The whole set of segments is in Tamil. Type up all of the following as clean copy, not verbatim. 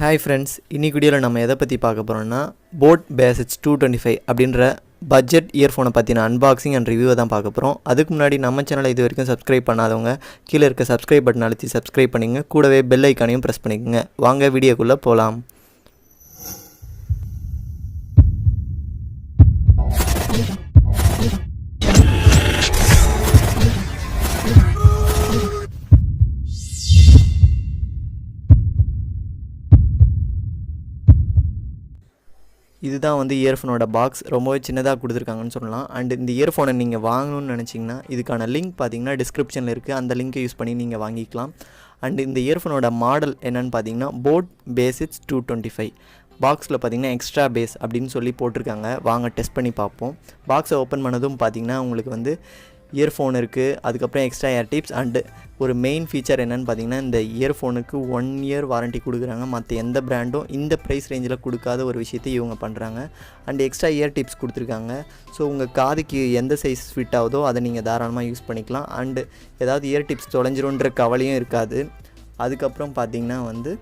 ஹாய் ஃப்ரெண்ட்ஸ், இன்னைக்கு வீடியோவில் நம்ம எதை பற்றி பார்க்க போகிறோம்னா போட் பேசிக்ஸ் 225 அப்படின்ற பட்ஜெட் இயர்ஃபோனை பற்றின அன்பாக்சிங் அண்ட் ரிவ்யூவை தான் பார்க்க போகிறோம். அதுக்கு முன்னாடி நம்ம சேனலை இது வரைக்கும் சப்ஸ்கிரைப் பண்ணாதவங்க கீழே இருக்க சப்ஸ்கிரைப் பட்டன் அழுத்தி சப்ஸ்கிரைப் பண்ணிங்க, கூடவே பெல் ஐக்கானையும் ப்ரெஸ் பண்ணிக்கோங்க. வாங்க வீடியோக்குள்ளே போகலாம். இதுதான் வந்து இயர்ஃபோனோட பாக்ஸ். ரொம்பவே சின்னதாக கொடுத்துருக்காங்கன்னு சொல்லலாம். அண்ட் இந்த இயர்ஃபோனை நீங்கள் வாங்கணும்னு நினச்சிங்கன்னா இதுக்கான லிங்க் பார்த்தீங்கன்னா டிஸ்கிரிப்ஷனில் இருக்குது. அந்த லிங்க்கை யூஸ் பண்ணி நீங்கள் வாங்கிக்கலாம். அண்ட் இந்த இயர்ஃபோனோட மாடல் என்னென்னு பார்த்தீங்கன்னா போட் பேசிக்ஸ் 225. பாக்ஸில் பார்த்தீங்கன்னா எக்ஸ்ட்ரா பேஸ் அப்படின்னு சொல்லி போட்டிருக்காங்க. வாங்க டெஸ்ட் பண்ணி பார்ப்போம். பாக்ஸை ஓப்பன் பண்ணதும் பார்த்தீங்கன்னா உங்களுக்கு வந்து இயர்ஃபோன் இருக்குது, அதுக்கப்புறம் எக்ஸ்ட்ரா ஏர் டிப்ஸ். அண்டு ஒரு மெயின் ஃபீச்சர் என்னென்னு பார்த்தீங்கன்னா இந்த இயர்ஃபோனுக்கு 1 இயர் வாரண்ட்டி கொடுக்குறாங்க. மற்ற எந்த பிராண்டும் இந்த ப்ரைஸ் ரேஞ்சில் கொடுக்காத ஒரு விஷயத்தை இவங்க பண்ணுறாங்க. அண்ட் எக்ஸ்ட்ரா இயர் டிப்ஸ் கொடுத்துருக்காங்க. ஸோ உங்கள் காதுக்கு எந்த சைஸ் ஃபிட் ஆகுதோ அதை நீங்கள் தாராளமாக யூஸ் பண்ணிக்கலாம். அண்டு ஏதாவது இயர் டிப்ஸ் தொலைஞ்சிரும்ன்ற கவலையும் இருக்காது. அதுக்கப்புறம் பார்த்திங்கன்னா வந்து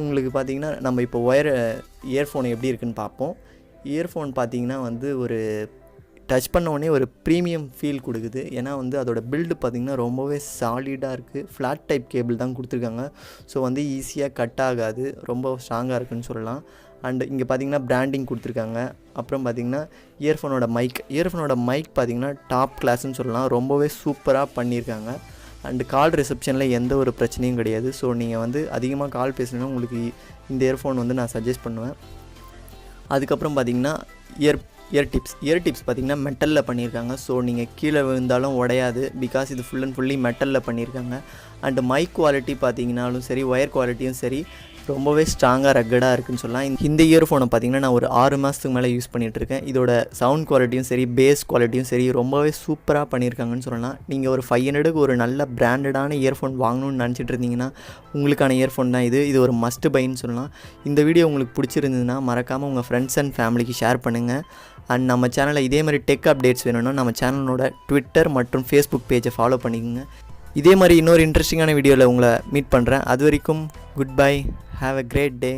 உங்களுக்கு பார்த்திங்கன்னா நம்ம இப்போ இயர்ஃபோன் எப்படி இருக்குதுன்னு பார்ப்போம். இயர்ஃபோன் பார்த்திங்கன்னா வந்து ஒரு டச் பண்ண உடனே ஒரு ப்ரீமியம் ஃபீல் கொடுக்குது. ஏன்னா வந்து அதோடய பில்டு பார்த்திங்கன்னா ரொம்பவே சாலிடாக இருக்குது. ஃப்ளாட் டைப் கேபிள் தான் கொடுத்துருக்காங்க. ஸோ வந்து ஈஸியாக கட் ஆகாது, ரொம்ப ஸ்ட்ராங்காக இருக்குதுன்னு சொல்லலாம். அண்டு இங்கே பார்த்திங்கன்னா பிராண்டிங் கொடுத்துருக்காங்க. அப்புறம் பார்த்திங்கன்னா இயர்ஃபோனோட மைக் பார்த்திங்கன்னா டாப் கிளாஸ்ன்னு சொல்லலாம். ரொம்பவே சூப்பராக பண்ணியிருக்காங்க. அண்டு கால் ரிசப்ஷனில் எந்த ஒரு பிரச்சனையும் கிடையாது. ஸோ நீங்கள் வந்து அதிகமாக கால் பேசணுன்னா உங்களுக்கு இந்த இயர்ஃபோன் வந்து நான் சஜஸ்ட் பண்ணுவேன். அதுக்கப்புறம் பார்த்திங்கன்னா இயர் டிப்ஸ் பார்த்திங்கன்னா மெட்டலில் பண்ணியிருக்காங்க. ஸோ நீங்கள் கீழே விழுந்தாலும் உடையாது, பிகாஸ் இது ஃபுல் அண்ட் ஃபுல்லி மெட்டலில் பண்ணியிருக்காங்க. அண்டு மைக் குவாலிட்டி பார்த்திங்கனாலும் சரி, ஒயர் குவாலிட்டியும் சரி, ரொம்பவே ஸ்ட்ராங்காக ரக்கடாக இருக்குதுன்னு சொல்லலாம். இந்த இயர்ஃபோனை பார்த்திங்கன்னா நான் ஒரு 6 மாதத்துக்கு மேலே யூஸ் பண்ணிகிட்ருக்கேன். இதோட சவுண்ட் குவாலிட்டியும் சரி, பேஸ் குவாலிட்டியும் சரி, ரொம்பவே சூப்பராக பண்ணியிருக்காங்கன்னு சொல்லலாம். நீங்கள் ஒரு 500க்கு ஒரு நல்ல பிராண்டடான இயர்ஃபோன் வாங்கணும்னு நினச்சிட்டு இருந்தீங்கன்னா உங்களுக்கான இயர்ஃபோன் தான் இது ஒரு மஸ்ட் பைன்னு சொல்லலாம். இந்த வீடியோ உங்களுக்கு பிடிச்சிருந்ததுன்னா மறக்காமல் உங்கள் ஃப்ரெண்ட்ஸ் அண்ட் ஃபேமிலிக்கு ஷேர் பண்ணுங்கள். அண்ட் நம்ம சேனலில் இதே மாதிரி டெக் அப்டேட்ஸ் வேணும்னா நம்ம சேனலோட ட்விட்டர் மற்றும் ஃபேஸ்புக் பேஜை ஃபாலோ பண்ணிக்கோங்க. இதே மாதிரி இன்னொரு இன்ட்ரெஸ்டிங்கான வீடியோவில் உங்களை மீட் பண்ணுறேன். அது வரைக்கும் good bye. Have a great day.